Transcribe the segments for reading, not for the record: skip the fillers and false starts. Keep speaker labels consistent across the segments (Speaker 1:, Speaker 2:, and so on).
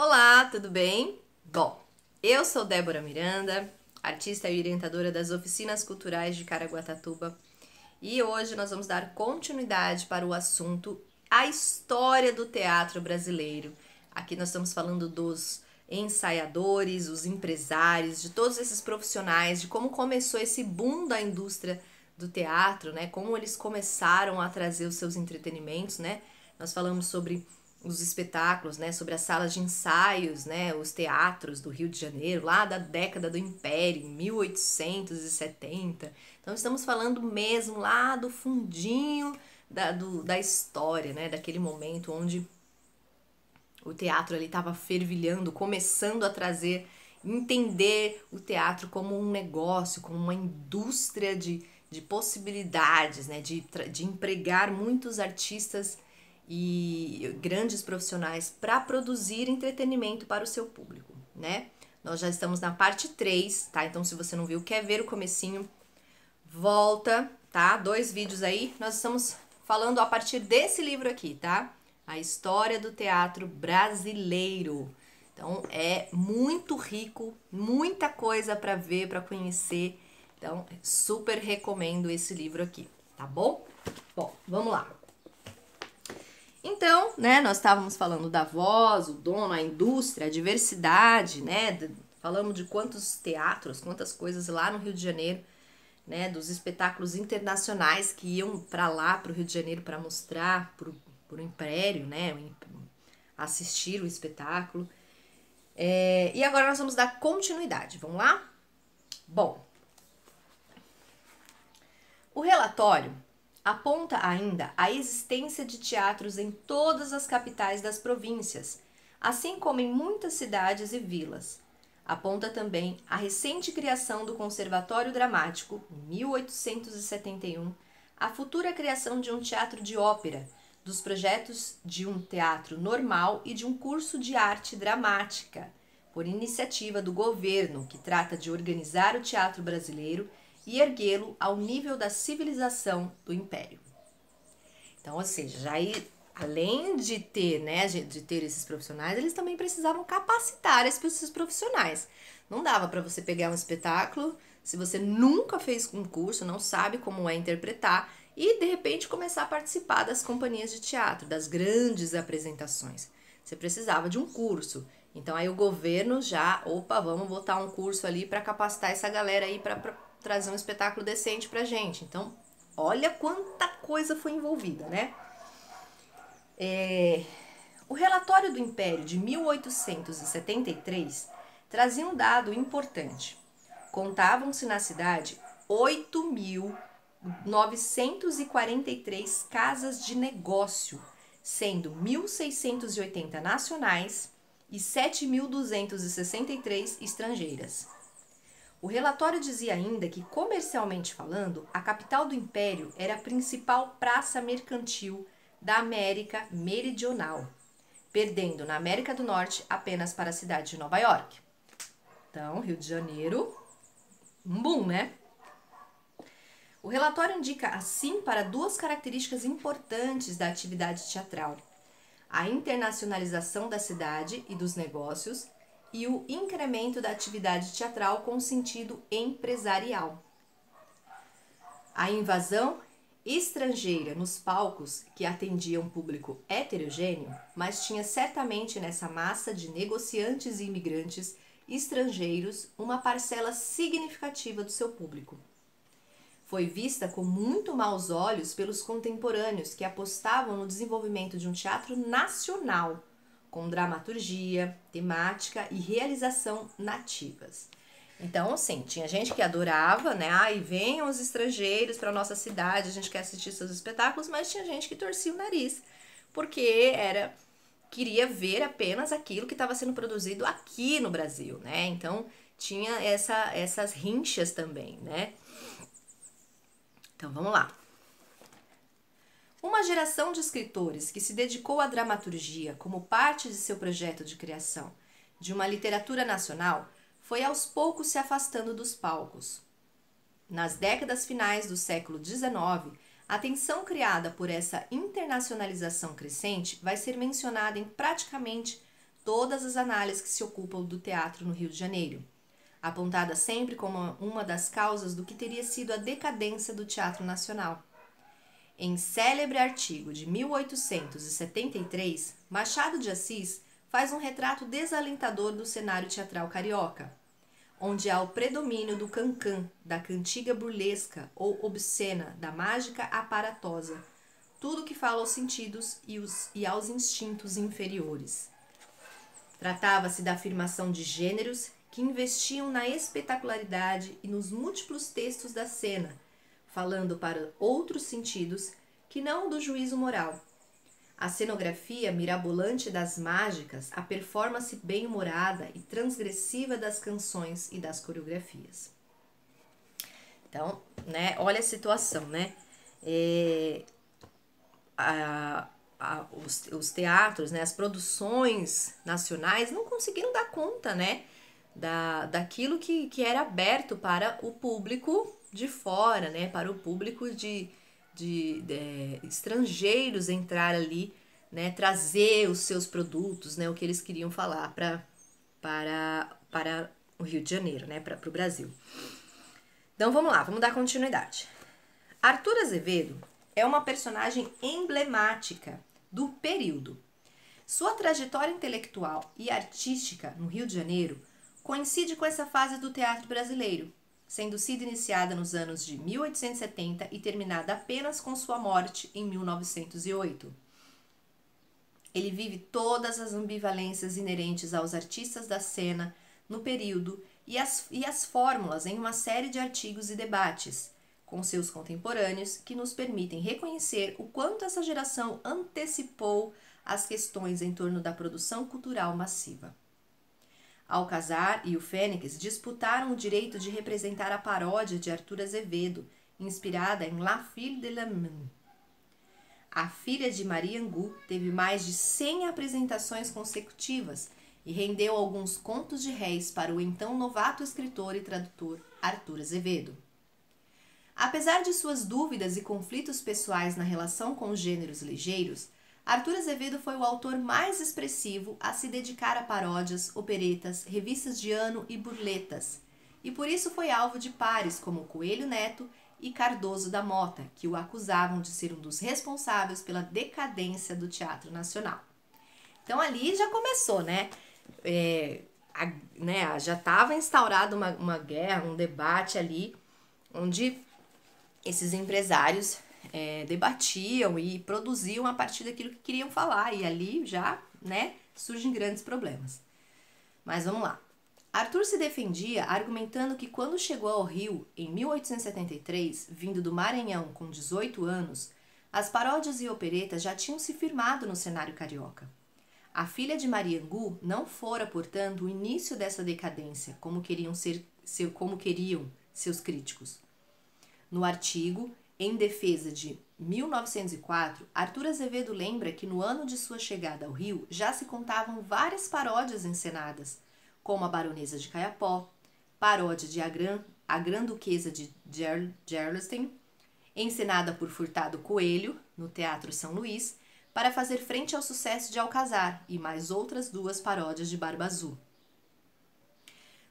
Speaker 1: Olá, tudo bem? Bom, eu sou Débora Miranda, artista e orientadora das Oficinas Culturais de Caraguatatuba, e hoje nós vamos dar continuidade para o assunto A História do Teatro Brasileiro. Aqui nós estamos falando dos ensaiadores, os empresários, de todos esses profissionais, de como começou esse boom da indústria do teatro, né? Como eles começaram a trazer os seus entretenimentos, né? Nós falamos sobre os espetáculos, né, sobre as salas de ensaios, né, os teatros do Rio de Janeiro, lá da década do Império, em 1870. Então estamos falando mesmo lá do fundinho da história, né, daquele momento onde o teatro ali estava fervilhando, começando a trazer, entender o teatro como um negócio, como uma indústria de possibilidades, né, de empregar muitos artistas e grandes profissionais para produzir entretenimento para o seu público, né? Nós já estamos na parte 3, tá? Então se você não viu, quer ver o comecinho, volta, tá? 2 vídeos aí. Nós estamos falando a partir desse livro aqui, tá? A História do Teatro Brasileiro. Então é muito rico, muita coisa para ver, para conhecer. Então super recomendo esse livro aqui, tá bom? Bom, vamos lá. Então, né, nós estávamos falando da voz, o dono, a indústria, a diversidade, né? Falamos de quantos teatros, quantas coisas lá no Rio de Janeiro, né? Dos espetáculos internacionais que iam para lá, para o Rio de Janeiro, para mostrar pro Império, né? Assistir o espetáculo. E agora nós vamos dar continuidade. Vamos lá? Bom, o relatório aponta ainda a existência de teatros em todas as capitais das províncias, assim como em muitas cidades e vilas. Aponta também a recente criação do Conservatório Dramático, em 1871, a futura criação de um teatro de ópera, dos projetos de um teatro normal e de um curso de arte dramática, por iniciativa do governo, que trata de organizar o teatro brasileiro e erguê-lo ao nível da civilização do Império. Então, ou seja, já aí, além de ter, né, de ter esses profissionais, eles também precisavam capacitar esses profissionais. Não dava para você pegar um espetáculo, se você nunca fez um curso, não sabe como é interpretar, e de repente começar a participar das companhias de teatro, das grandes apresentações. Você precisava de um curso. Então aí o governo já, opa, vamos botar um curso ali para capacitar essa galera aí para trazer um espetáculo decente pra gente. Então, olha quanta coisa foi envolvida, né? O relatório do Império de 1873 trazia um dado importante. Contavam-se na cidade 8.943 casas de negócio, sendo 1.680 nacionais e 7.263 estrangeiras. O relatório dizia ainda que, comercialmente falando, a capital do Império era a principal praça mercantil da América Meridional, perdendo na América do Norte apenas para a cidade de Nova York. Então, Rio de Janeiro, um boom, né? O relatório indica, assim, para 2 características importantes da atividade teatral: a internacionalização da cidade e dos negócios e o incremento da atividade teatral com sentido empresarial. A invasão estrangeira nos palcos, que atendia um público heterogêneo, mas tinha certamente nessa massa de negociantes e imigrantes estrangeiros uma parcela significativa do seu público. Foi vista com muito maus olhos pelos contemporâneos que apostavam no desenvolvimento de um teatro nacional, com dramaturgia, temática e realização nativas. Então, assim, tinha gente que adorava, né? Ai, venham os estrangeiros para nossa cidade, a gente quer assistir seus espetáculos, mas tinha gente que torcia o nariz, porque queria ver apenas aquilo que estava sendo produzido aqui no Brasil, né? Então, tinha essas rinchas também, né? Então, vamos lá. Uma geração de escritores que se dedicou à dramaturgia como parte de seu projeto de criação de uma literatura nacional foi aos poucos se afastando dos palcos. Nas décadas finais do século XIX, a tensão criada por essa internacionalização crescente vai ser mencionada em praticamente todas as análises que se ocupam do teatro no Rio de Janeiro, apontada sempre como uma das causas do que teria sido a decadência do Teatro Nacional. Em célebre artigo de 1873, Machado de Assis faz um retrato desalentador do cenário teatral carioca, onde há o predomínio do cancan, da cantiga burlesca ou obscena, da mágica aparatosa, tudo que fala aos sentidos e aos instintos inferiores. Tratava-se da afirmação de gêneros que investiam na espetacularidade e nos múltiplos textos da cena, falando para outros sentidos que não do juízo moral. A cenografia mirabolante das mágicas, a performance bem-humorada e transgressiva das canções e das coreografias. Então, né, olha a situação, né? Os teatros, né, as produções nacionais não conseguiram dar conta, né, daquilo que era aberto para o público de fora, né, para o público de estrangeiros entrar ali, né, trazer os seus produtos, né, o que eles queriam falar para o Rio de Janeiro, né, para o Brasil. Então vamos lá, vamos dar continuidade. Arthur Azevedo é uma personagem emblemática do período. Sua trajetória intelectual e artística no Rio de Janeiro coincide com essa fase do teatro brasileiro, sendo sido iniciada nos anos de 1870 e terminada apenas com sua morte em 1908. Ele vive todas as ambivalências inerentes aos artistas da cena no período e as fórmulas em uma série de artigos e debates com seus contemporâneos que nos permitem reconhecer o quanto essa geração antecipou as questões em torno da produção cultural massiva. Alcazar e o Fênix disputaram o direito de representar a paródia de Arthur Azevedo, inspirada em La Fille de l'Amant. A Filha de Maria Angu teve mais de 100 apresentações consecutivas e rendeu alguns contos de réis para o então novato escritor e tradutor Arthur Azevedo. Apesar de suas dúvidas e conflitos pessoais na relação com os gêneros ligeiros, Arthur Azevedo foi o autor mais expressivo a se dedicar a paródias, operetas, revistas de ano e burletas, e por isso foi alvo de pares como Coelho Neto e Cardoso da Mota, que o acusavam de ser um dos responsáveis pela decadência do Teatro Nacional. Então ali já começou, né? Já estava instaurada uma guerra, um debate ali, onde esses empresários debatiam e produziam a partir daquilo que queriam falar, e ali já, né, surgem grandes problemas. Mas vamos lá. Arthur se defendia argumentando que quando chegou ao Rio, em 1873, vindo do Maranhão com 18 anos, as paródias e operetas já tinham se firmado no cenário carioca. A Filha de Maria Angu não fora, portanto, o início dessa decadência, como queriam seus críticos. No artigo Em Defesa de 1904, Arthur Azevedo lembra que no ano de sua chegada ao Rio já se contavam várias paródias encenadas, como a Baronesa de Caiapó, paródia de A Grã-Duquesa de Gerolstein, encenada por Furtado Coelho, no Teatro São Luís, para fazer frente ao sucesso de Alcazar, e mais outras duas paródias de Barba Azul.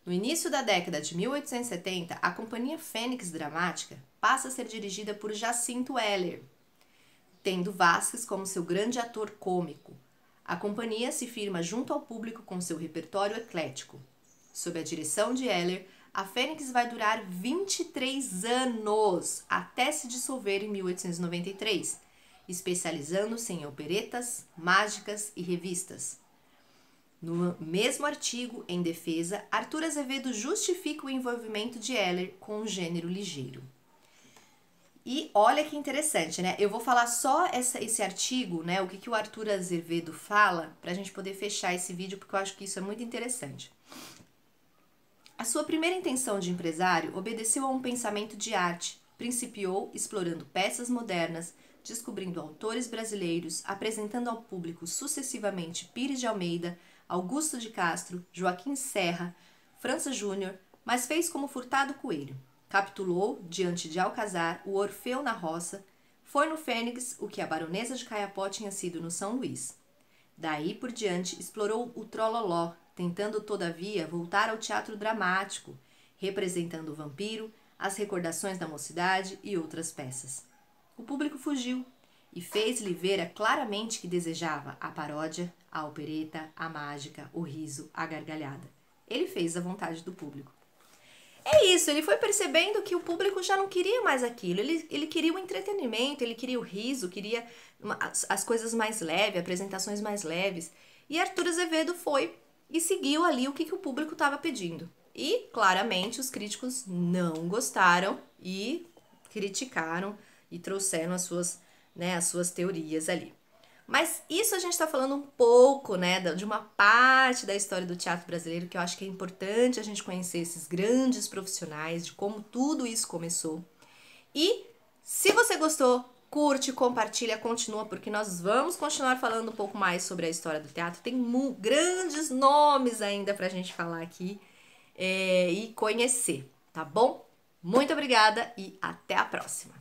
Speaker 1: No início da década de 1870, a Companhia Fênix Dramática passa a ser dirigida por Jacinto Heller, tendo Vasquez como seu grande ator cômico. A companhia se firma junto ao público com seu repertório eclético. Sob a direção de Heller, a Fênix vai durar 23 anos, até se dissolver em 1893, especializando-se em operetas, mágicas e revistas. No mesmo artigo, Em Defesa, Arthur Azevedo justifica o envolvimento de Heller com o gênero ligeiro. E olha que interessante, né? Eu vou falar só esse artigo, né? O que o Arthur Azevedo fala, para a gente poder fechar esse vídeo, porque eu acho que isso é muito interessante. A sua primeira intenção de empresário obedeceu a um pensamento de arte. Principiou explorando peças modernas, descobrindo autores brasileiros, apresentando ao público sucessivamente Pires de Almeida, Augusto de Castro, Joaquim Serra, França Júnior, mas fez como Furtado Coelho. Capitulou, diante de Alcazar, o Orfeu na Roça, foi no Fênix o que a Baronesa de Caiapó tinha sido no São Luís. Daí por diante, explorou o trololó, tentando, todavia, voltar ao teatro dramático, representando o vampiro, as recordações da mocidade e outras peças. O público fugiu e fez-lhe ver claramente que desejava a paródia, a opereta, a mágica, o riso, a gargalhada. Ele fez a vontade do público. É isso, ele foi percebendo que o público já não queria mais aquilo, ele queria o entretenimento, ele queria o riso, queria as coisas mais leves, apresentações mais leves. E Arthur Azevedo foi e seguiu ali o que o público estava pedindo. E, claramente, os críticos não gostaram e criticaram e trouxeram as suas teorias ali. Mas isso a gente está falando um pouco, né, de uma parte da história do teatro brasileiro que eu acho que é importante a gente conhecer esses grandes profissionais, de como tudo isso começou. E se você gostou, curte, compartilha, continua, porque nós vamos continuar falando um pouco mais sobre a história do teatro. Tem grandes nomes ainda pra gente falar aqui e conhecer, tá bom? Muito obrigada e até a próxima!